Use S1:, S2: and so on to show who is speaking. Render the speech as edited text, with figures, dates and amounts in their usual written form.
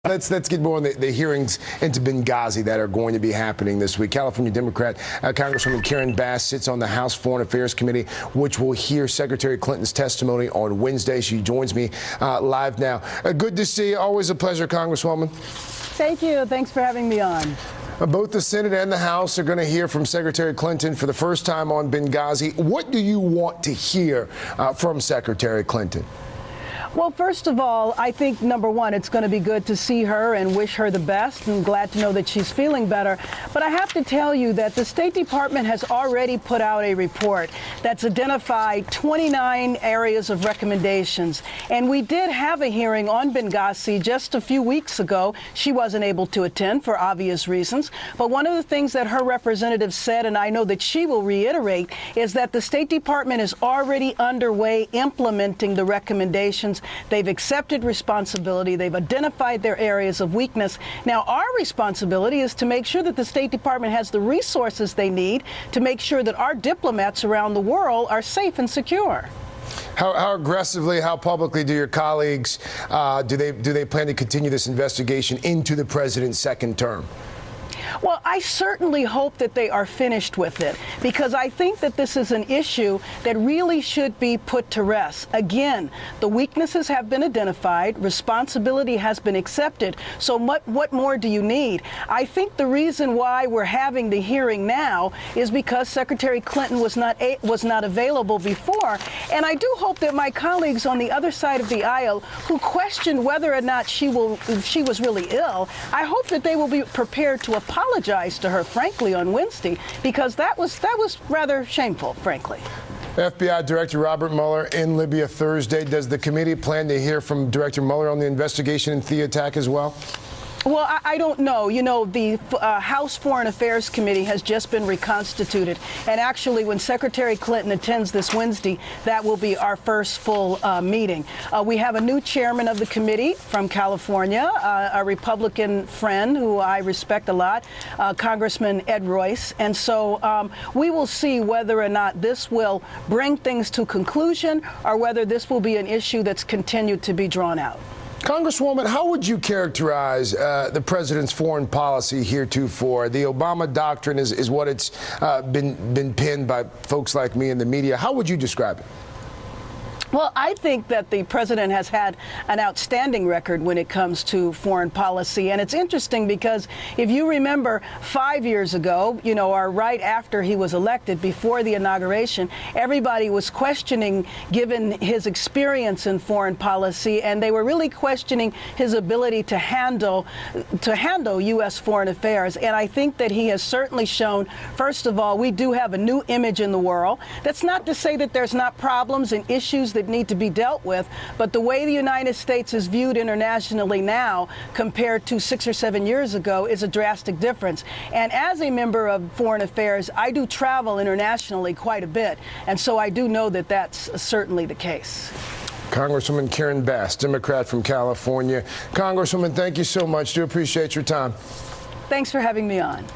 S1: Let's get more on the hearings into Benghazi that are going to be happening this week. California Democrat Congresswoman Karen Bass sits on the House Foreign Affairs Committee, which will hear Secretary Clinton's testimony on Wednesday. She joins me live now. Good to see you. Always a pleasure, Congresswoman.
S2: Thank you. Thanks for having me on.
S1: Both the Senate and the House are going to hear from Secretary Clinton for the first time on Benghazi. What do you want to hear from Secretary Clinton?
S2: Well, first of all, I think, number one, it's going to be good to see her and wish her the best. I'm glad to know that she's feeling better. But I have to tell you that the State Department has already put out a report that's identified 29 areas of recommendations. And we did have a hearing on Benghazi just a few weeks ago. She wasn't able to attend for obvious reasons. But one of the things that her representative said, and I know that she will reiterate, is that the State Department is already underway implementing the recommendations. They've accepted responsibility. They've identified their areas of weakness. Now, our responsibility is to make sure that the State Department has the resources they need to make sure that our diplomats around the world are safe and secure.
S1: How aggressively, how publicly do your colleagues, do they plan to continue this investigation into the president's second term?
S2: Well, I certainly hope that they are finished with it, because I think that this is an issue that really should be put to rest. Again, the weaknesses have been identified, responsibility has been accepted, so what more do you need? I think the reason why we're having the hearing now is because Secretary Clinton was not available before, and I do hope that my colleagues on the other side of the aisle who questioned whether or not she was really ill, I hope that they will be prepared to apologize to her, frankly, on Wednesday, because that was rather shameful, frankly.
S1: FBI Director Robert Mueller in Libya Thursday. Does the committee plan to hear from Director Mueller on the investigation into the attack as well?
S2: Well, I don't know. You know, the House Foreign Affairs Committee has just been reconstituted. And actually, when Secretary Clinton attends this Wednesday, that will be our first full meeting. We have a new chairman of the committee from California, a Republican friend who I respect a lot, Congressman Ed Royce. And so we will see whether or not this will bring things to conclusion or whether this will be an issue that's continued to be drawn out.
S1: Congresswoman, how would you characterize the president's foreign policy heretofore? The Obama doctrine is what it's been pinned by folks like me in the media. How would you describe it?
S2: Well, I think that the president has had an outstanding record when it comes to foreign policy. And it's interesting because if you remember 5 years ago, you know, or right after he was elected, before the inauguration, everybody was questioning, given his experience in foreign policy, and they were really questioning his ability to handle U.S. foreign affairs. And I think that he has certainly shown, first of all, we do have a new image in the world. That's not to say that there's not problems and issues that need to be dealt with, but the way the United States is viewed internationally now compared to 6 or 7 years ago is a drastic difference. And as a member of Foreign Affairs, I do travel internationally quite a bit, and so I do know that that's certainly the case.
S1: Congresswoman Karen Bass, Democrat from California. Congresswoman, thank you so much. Do appreciate your time.
S2: Thanks for having me on.